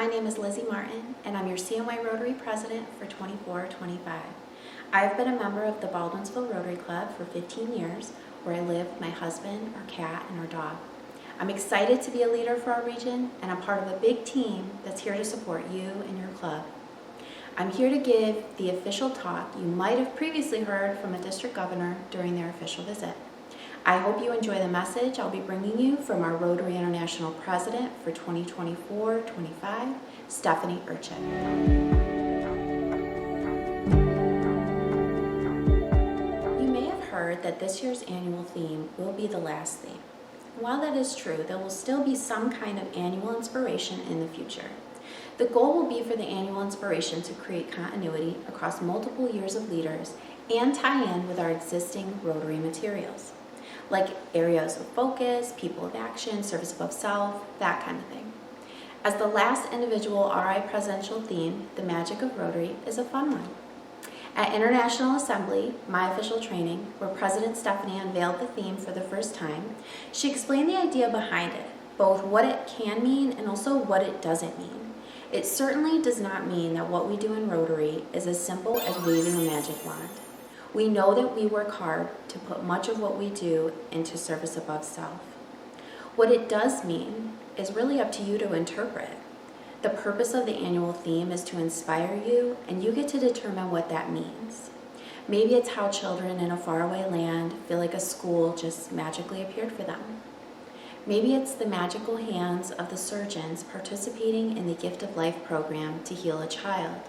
My name is Lizzy Martin, and I'm your CNY Rotary President for 24-25. I've been a member of the Baldwinsville Rotary Club for 15 years, where I live with my husband, our cat, and our dog. I'm excited to be a leader for our region, and I'm part of a big team that's here to support you and your club. I'm here to give the official talk you might have previously heard from a district governor during their official visit. I hope you enjoy the message I'll be bringing you from our Rotary International President for 2024-25, Stephanie Urchin. You may have heard that this year's annual theme will be the last theme. While that is true, there will still be some kind of annual inspiration in the future. The goal will be for the annual inspiration to create continuity across multiple years of leaders and tie in with our existing Rotary materials, like areas of focus, people of action, service above self, that kind of thing. As the last individual RI presidential theme, the magic of Rotary is a fun one. At International Assembly, my official training, where President Stephanie unveiled the theme for the first time, she explained the idea behind it, both what it can mean and also what it doesn't mean. It certainly does not mean that what we do in Rotary is as simple as waving a magic wand. We know that we work hard to put much of what we do into service above self. What it does mean is really up to you to interpret. The purpose of the annual theme is to inspire you, and you get to determine what that means. Maybe it's how children in a faraway land feel like a school just magically appeared for them. Maybe it's the magical hands of the surgeons participating in the Gift of Life program to heal a child.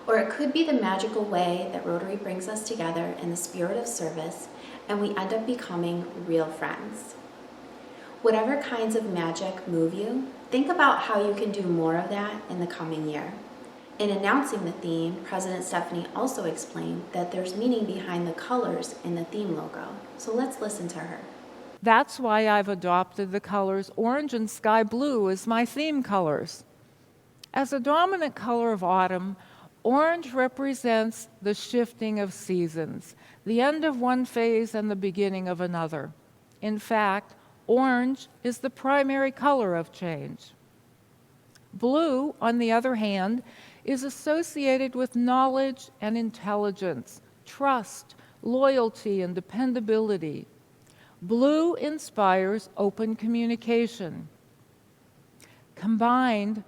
Or it could be the magical way that Rotary brings us together in the spirit of service and we end up becoming real friends. Whatever kinds of magic move you, think about how you can do more of that in the coming year. In announcing the theme, President Stephanie also explained that there's meaning behind the colors in the theme logo. So let's listen to her. That's why I've adopted the colors orange and sky blue as my theme colors. As a dominant color of autumn, orange represents the shifting of seasons, the end of one phase and the beginning of another. In fact, orange is the primary color of change. Blue, on the other hand, is associated with knowledge and intelligence, trust, loyalty, and dependability. Blue inspires open communication. Combined,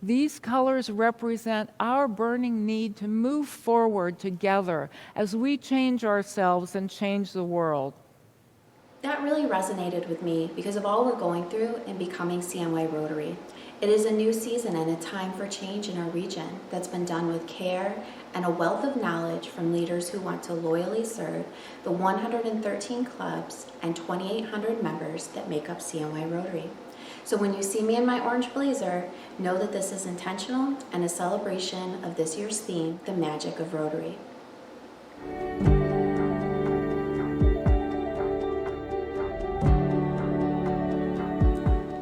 these colors represent our burning need to move forward together as we change ourselves and change the world. That really resonated with me because of all we're going through in becoming CNY Rotary. It is a new season and a time for change in our region that's been done with care and a wealth of knowledge from leaders who want to loyally serve the 113 clubs and 2,800 members that make up CNY Rotary. So when you see me in my orange blazer, know that this is intentional and a celebration of this year's theme, the magic of Rotary.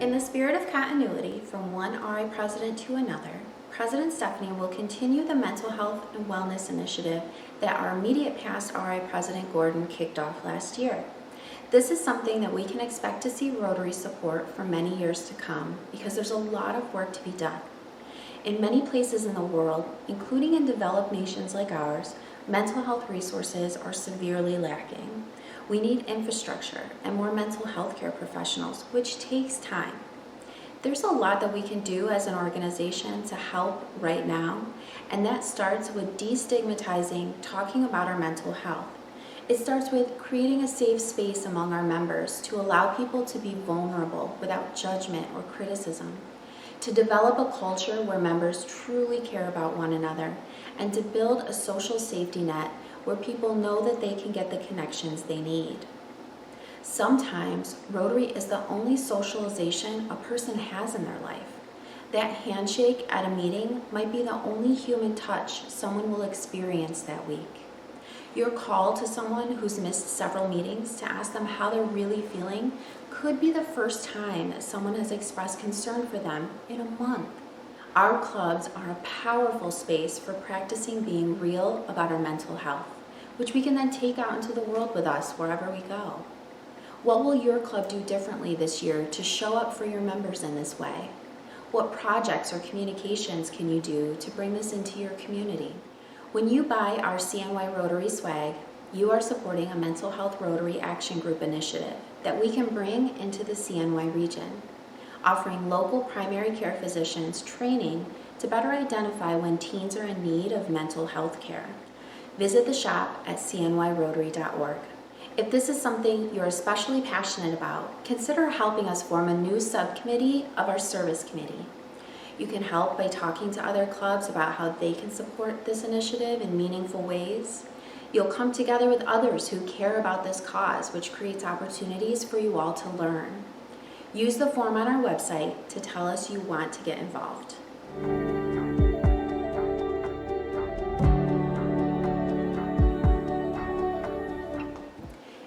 In the spirit of continuity from one RI president to another, President Stephanie will continue the mental health and wellness initiative that our immediate past RI President Gordon kicked off last year. This is something that we can expect to see Rotary support for many years to come because there's a lot of work to be done. In many places in the world, including in developed nations like ours, mental health resources are severely lacking. We need infrastructure and more mental health care professionals, which takes time. There's a lot that we can do as an organization to help right now, and that starts with destigmatizing talking about our mental health. It starts with creating a safe space among our members to allow people to be vulnerable without judgment or criticism, to develop a culture where members truly care about one another, and to build a social safety net where people know that they can get the connections they need. Sometimes Rotary is the only socialization a person has in their life. That handshake at a meeting might be the only human touch someone will experience that week. Your call to someone who's missed several meetings to ask them how they're really feeling could be the first time that someone has expressed concern for them in a month. Our clubs are a powerful space for practicing being real about our mental health, which we can then take out into the world with us wherever we go. What will your club do differently this year to show up for your members in this way? What projects or communications can you do to bring this into your community? When you buy our CNY Rotary swag, you are supporting a mental health Rotary Action Group initiative that we can bring into the CNY region, offering local primary care physicians training to better identify when teens are in need of mental health care. Visit the shop at cnyrotary.org. If this is something you're especially passionate about, consider helping us form a new subcommittee of our service committee. You can help by talking to other clubs about how they can support this initiative in meaningful ways. You'll come together with others who care about this cause, which creates opportunities for you all to learn. Use the form on our website to tell us you want to get involved.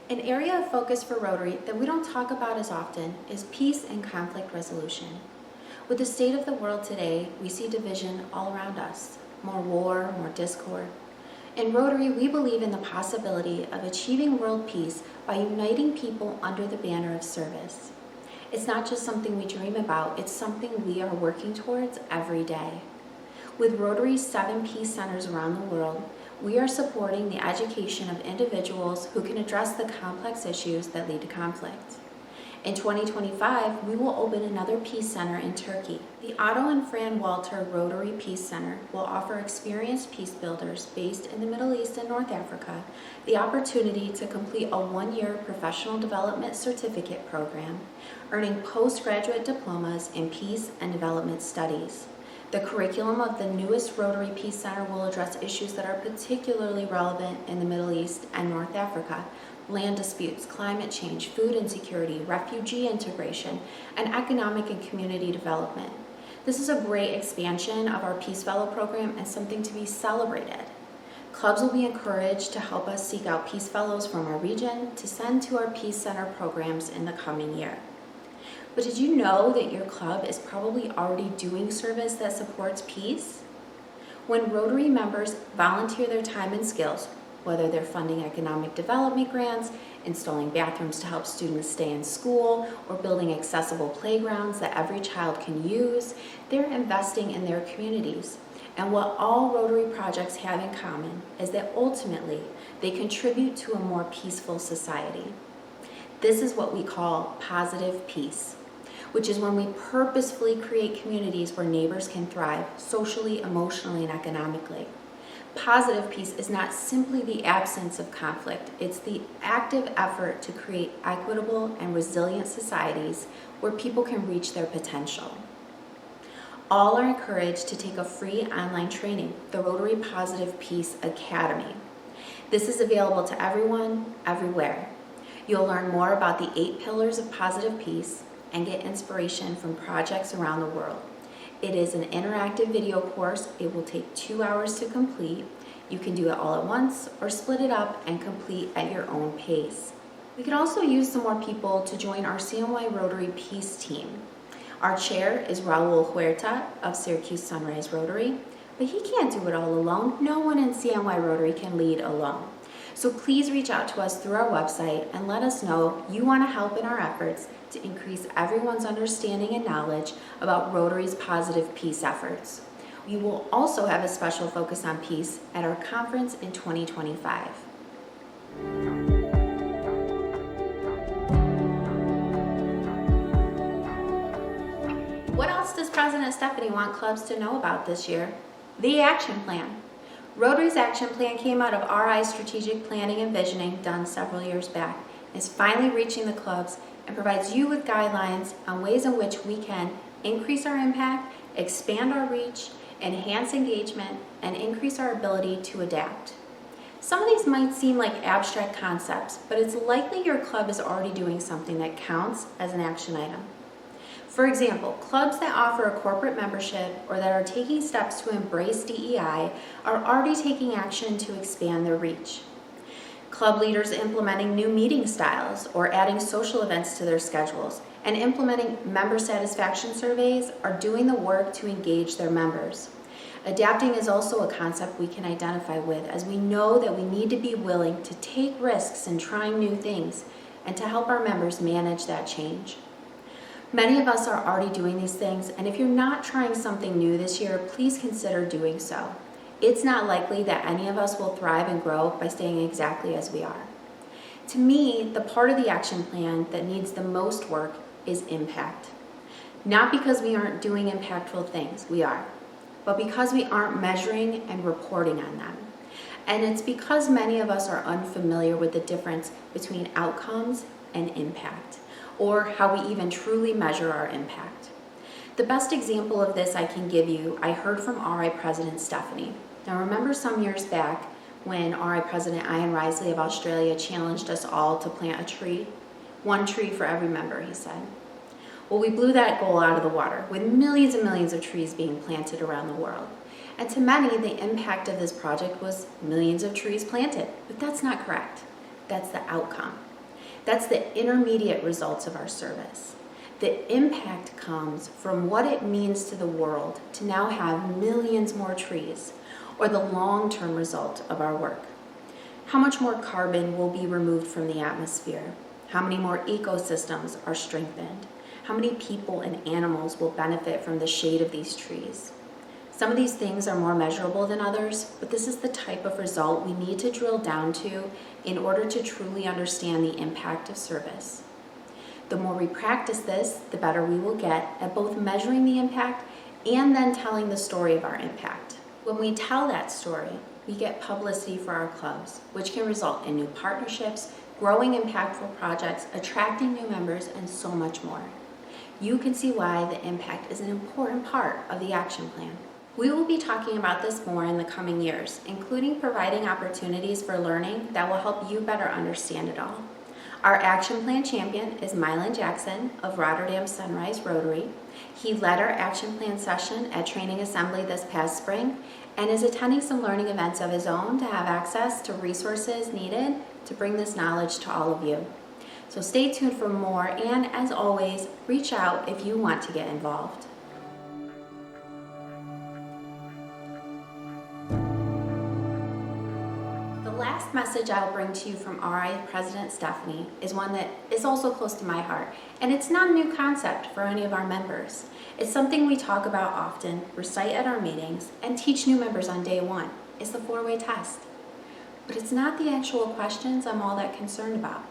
An area of focus for Rotary that we don't talk about as often is peace and conflict resolution. With the state of the world today, we see division all around us, more war, more discord. In Rotary, we believe in the possibility of achieving world peace by uniting people under the banner of service. It's not just something we dream about, it's something we are working towards every day. With Rotary's 7 peace centers around the world, we are supporting the education of individuals who can address the complex issues that lead to conflict. In 2025, we will open another Peace Center in Turkey. The Otto and Fran Walter Rotary Peace Center will offer experienced peace builders based in the Middle East and North Africa the opportunity to complete a 1-year professional development certificate program, earning postgraduate diplomas in peace and development studies. The curriculum of the newest Rotary Peace Center will address issues that are particularly relevant in the Middle East and North Africa: land disputes, climate change, food insecurity, refugee integration, and economic and community development. This is a great expansion of our Peace Fellow program and something to be celebrated. Clubs will be encouraged to help us seek out Peace Fellows from our region to send to our Peace Center programs in the coming year. But did you know that your club is probably already doing service that supports peace? When Rotary members volunteer their time and skills, whether they're funding economic development grants, installing bathrooms to help students stay in school, or building accessible playgrounds that every child can use, they're investing in their communities. And what all Rotary projects have in common is that ultimately they contribute to a more peaceful society. This is what we call positive peace, which is when we purposefully create communities where neighbors can thrive socially, emotionally, and economically. Positive peace is not simply the absence of conflict, it's the active effort to create equitable and resilient societies where people can reach their potential. All are encouraged to take a free online training, the Rotary Positive Peace Academy. This is available to everyone, everywhere. You'll learn more about the 8 pillars of positive peace and get inspiration from projects around the world. It is an interactive video course. It will take 2 hours to complete. You can do it all at once or split it up and complete at your own pace. We could also use some more people to join our CNY Rotary Peace Team. Our chair is Raul Huerta of Syracuse Sunrise Rotary, but he can't do it all alone. No one in CNY Rotary can lead alone. So please reach out to us through our website and let us know you want to help in our efforts to increase everyone's understanding and knowledge about Rotary's positive peace efforts. We will also have a special focus on peace at our conference in 2025. What else does President Stephanie want clubs to know about this year? The action plan. Rotary's action plan came out of RI's strategic planning and visioning done several years back. It's finally reaching the clubs and provides you with guidelines on ways in which we can increase our impact, expand our reach, enhance engagement, and increase our ability to adapt. Some of these might seem like abstract concepts, but it's likely your club is already doing something that counts as an action item. For example, clubs that offer a corporate membership or that are taking steps to embrace DEI are already taking action to expand their reach. Club leaders implementing new meeting styles or adding social events to their schedules and implementing member satisfaction surveys are doing the work to engage their members. Adapting is also a concept we can identify with, as we know that we need to be willing to take risks in trying new things and to help our members manage that change. Many of us are already doing these things, and if you're not trying something new this year, please consider doing so. It's not likely that any of us will thrive and grow by staying exactly as we are. To me, the part of the action plan that needs the most work is impact. Not because we aren't doing impactful things, we are, but because we aren't measuring and reporting on them. And it's because many of us are unfamiliar with the difference between outcomes and impact, or how we even truly measure our impact. The best example of this I can give you, I heard from RI President Stephanie. Now remember some years back when RI President Ian Risley of Australia challenged us all to plant a tree? 1 tree for every member, he said. Well, we blew that goal out of the water with millions and millions of trees being planted around the world. And to many, the impact of this project was millions of trees planted, but that's not correct. That's the outcome. That's the intermediate results of our service. The impact comes from what it means to the world to now have millions more trees, or the long-term result of our work. How much more carbon will be removed from the atmosphere? How many more ecosystems are strengthened? How many people and animals will benefit from the shade of these trees? Some of these things are more measurable than others, but this is the type of result we need to drill down to in order to truly understand the impact of service. The more we practice this, the better we will get at both measuring the impact and then telling the story of our impact. When we tell that story, we get publicity for our clubs, which can result in new partnerships, growing impactful projects, attracting new members, and so much more. You can see why the impact is an important part of the action plan. We will be talking about this more in the coming years, including providing opportunities for learning that will help you better understand it all. Our action plan champion is Mylan Jackson of Rotterdam CNY Rotary. He led our action plan session at Training Assembly this past spring and is attending some learning events of his own to have access to resources needed to bring this knowledge to all of you. So stay tuned for more, and as always, reach out if you want to get involved. The last message I'll bring to you from RI President Stephanie is one that is also close to my heart, and it's not a new concept for any of our members. It's something we talk about often, recite at our meetings, and teach new members on day one. It's the 4-way test. But it's not the actual questions I'm all that concerned about.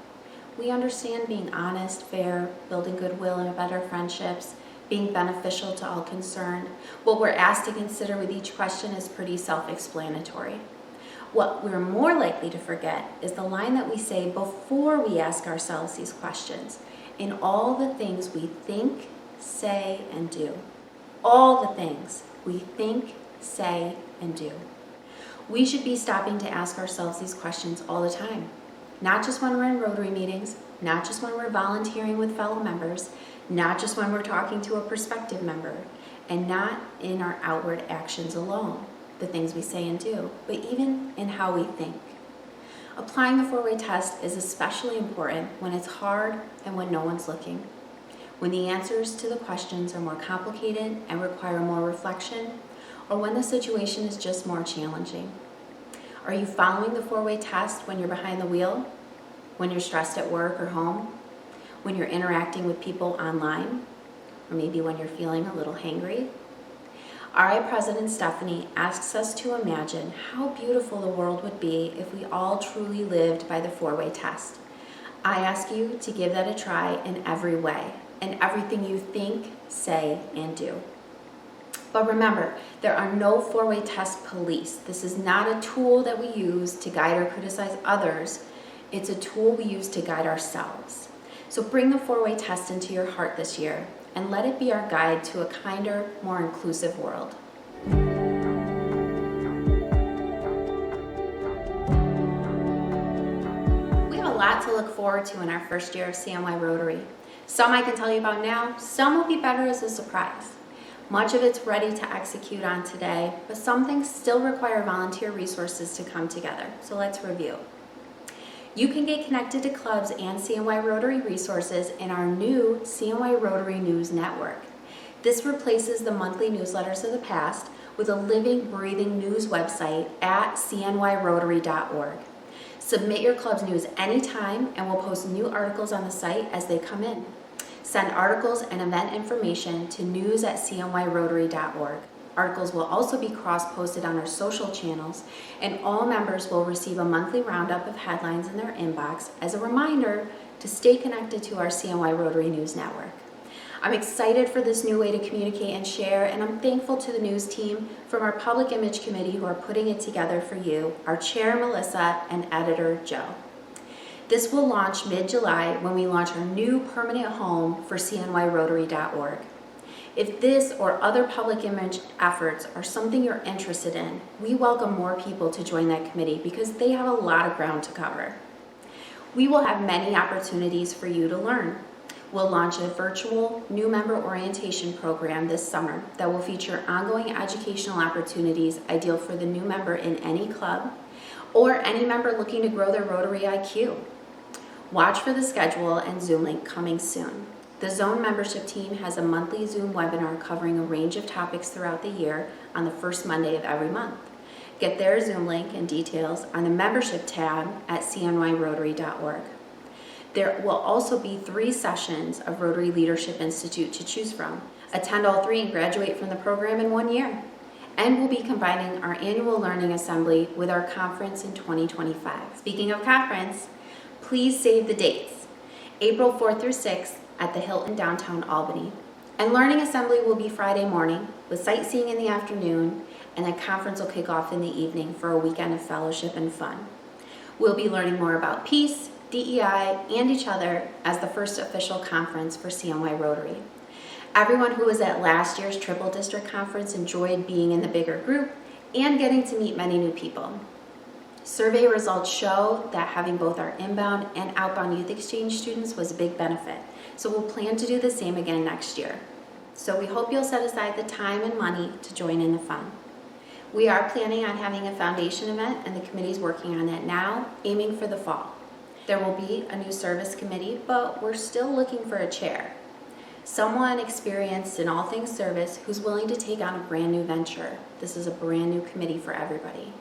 We understand being honest, fair, building goodwill and better friendships, being beneficial to all concerned. What we're asked to consider with each question is pretty self-explanatory. What we're more likely to forget is the line that we say before we ask ourselves these questions, in all the things we think, say, and do. All the things we think, say, and do. We should be stopping to ask ourselves these questions all the time. Not just when we're in Rotary meetings, not just when we're volunteering with fellow members, not just when we're talking to a prospective member, and not in our outward actions alone, the things we say and do, but even in how we think. Applying the 4-way test is especially important when it's hard and when no one's looking. When the answers to the questions are more complicated and require more reflection, or when the situation is just more challenging. Are you following the 4-way test when you're behind the wheel? When you're stressed at work or home? When you're interacting with people online? Or maybe when you're feeling a little hangry? RI President Stephanie asks us to imagine how beautiful the world would be if we all truly lived by the 4-way test. I ask you to give that a try in every way, in everything you think, say, and do. But remember, there are no 4-way test police. This is not a tool that we use to guide or criticize others. It's a tool we use to guide ourselves. So bring the 4-way test into your heart this year and let it be our guide to a kinder, more inclusive world. We have a lot to look forward to in our first year of CNY Rotary. Some I can tell you about now, some will be better as a surprise. Much of it's ready to execute on today, but some things still require volunteer resources to come together. So let's review. You can get connected to clubs and CNY Rotary resources in our new CNY Rotary News Network. This replaces the monthly newsletters of the past with a living, breathing news website at cnyrotary.org. Submit your club's news anytime and we'll post new articles on the site as they come in. Send articles and event information to news@cnyrotary.org. Articles will also be cross-posted on our social channels, and all members will receive a monthly roundup of headlines in their inbox as a reminder to stay connected to our CNY Rotary News Network. I'm excited for this new way to communicate and share, and I'm thankful to the news team from our Public Image Committee who are putting it together for you, our chair, Melissa, and editor, Joe. This will launch mid-July when we launch our new permanent home for CNYRotary.org. If this or other public image efforts are something you're interested in, we welcome more people to join that committee because they have a lot of ground to cover. We will have many opportunities for you to learn. We'll launch a virtual new member orientation program this summer that will feature ongoing educational opportunities ideal for the new member in any club or any member looking to grow their Rotary IQ. Watch for the schedule and Zoom link coming soon. The Zone membership team has a monthly Zoom webinar covering a range of topics throughout the year on the first Monday of every month. Get their Zoom link and details on the membership tab at cnyrotary.org. There will also be 3 sessions of Rotary Leadership Institute to choose from. Attend all 3 and graduate from the program in 1 year. And we'll be combining our annual learning assembly with our conference in 2025. Speaking of conference, please save the dates. April 4th through 6th at the Hilton downtown Albany. And learning assembly will be Friday morning with sightseeing in the afternoon, and the conference will kick off in the evening for a weekend of fellowship and fun. We'll be learning more about peace, DEI, and each other as the first official conference for CNY Rotary. Everyone who was at last year's Triple District Conference enjoyed being in the bigger group and getting to meet many new people. Survey results show that having both our inbound and outbound youth exchange students was a big benefit, so we'll plan to do the same again next year. So we hope you'll set aside the time and money to join in the fun. We are planning on having a foundation event, and the committee's working on that now, aiming for the fall. There will be a new service committee, but we're still looking for a chair. Someone experienced in all things service who's willing to take on a brand new venture. This is a brand new committee for everybody.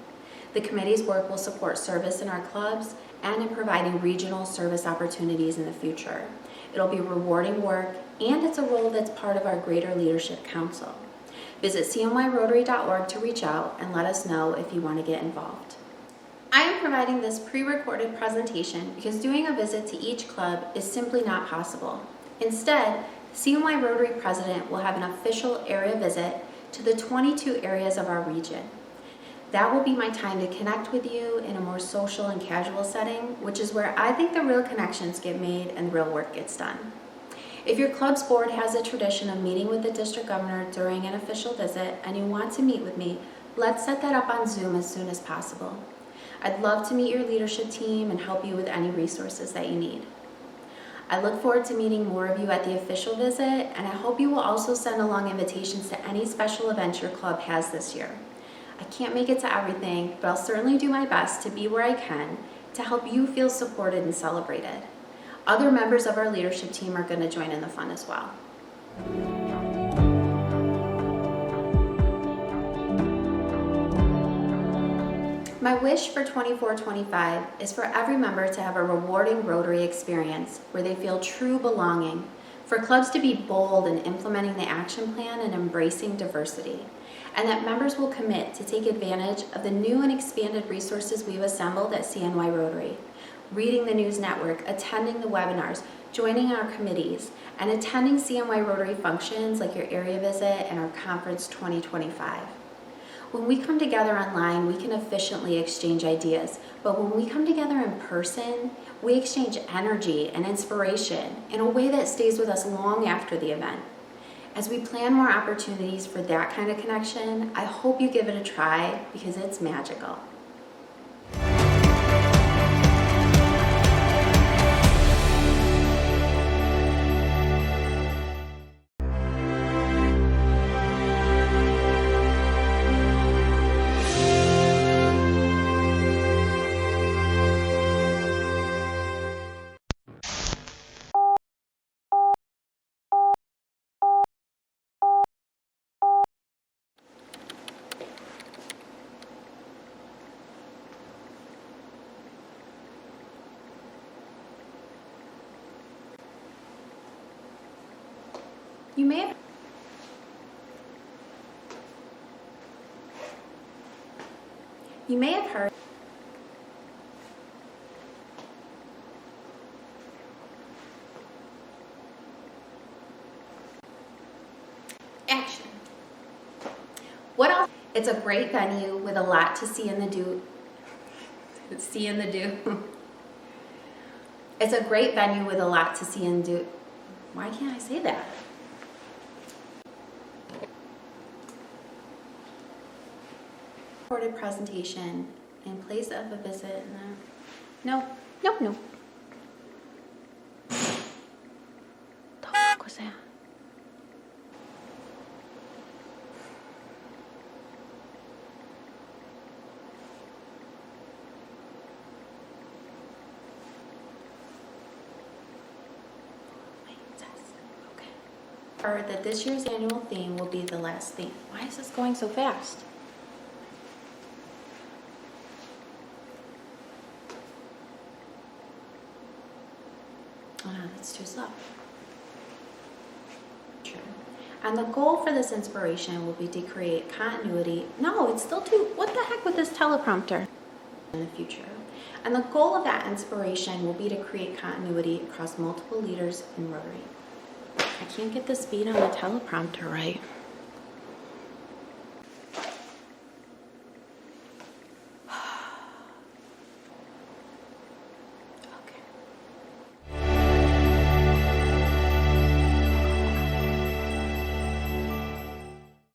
The committee's work will support service in our clubs and in providing regional service opportunities in the future. It'll be rewarding work, and it's a role that's part of our Greater Leadership Council. Visit cnyrotary.org to reach out and let us know if you want to get involved. I am providing this pre-recorded presentation because doing a visit to each club is simply not possible. Instead, CNY Rotary President will have an official area visit to the 22 areas of our region. That will be my time to connect with you in a more social and casual setting, which is where I think the real connections get made and the real work gets done. If your club's board has a tradition of meeting with the district governor during an official visit and you want to meet with me, let's set that up on Zoom as soon as possible. I'd love to meet your leadership team and help you with any resources that you need. I look forward to meeting more of you at the official visit, and I hope you will also send along invitations to any special events your club has this year. I can't make it to everything, but I'll certainly do my best to be where I can to help you feel supported and celebrated. Other members of our leadership team are going to join in the fun as well. My wish for 24-25 is for every member to have a rewarding Rotary experience where they feel true belonging, for clubs to be bold in implementing the action plan and embracing diversity, and that members will commit to take advantage of the new and expanded resources we've assembled at CNY Rotary, reading the news network, attending the webinars, joining our committees, and attending CNY Rotary functions like your area visit and our conference 2025. When we come together online, we can efficiently exchange ideas, but when we come together in person, we exchange energy and inspiration in a way that stays with us long after the event. As we plan more opportunities for that kind of connection, I hope you give it a try because it's magical. You may have heard action. What else? It's a great venue with a lot to see and do. It's a great venue with a lot to see and do. Why can't I say that? Recorded presentation in place of a visit. No. The fuck was that? Heard that this year's annual theme will be the last theme. Why is this going so fast? Oh no, that's too slow. True. And the goal for this inspiration will be to create continuity. No, it's still too, what the heck with this teleprompter? In the future. And the goal of that inspiration will be to create continuity across multiple leaders in Rotary. I can't get the speed on the teleprompter right.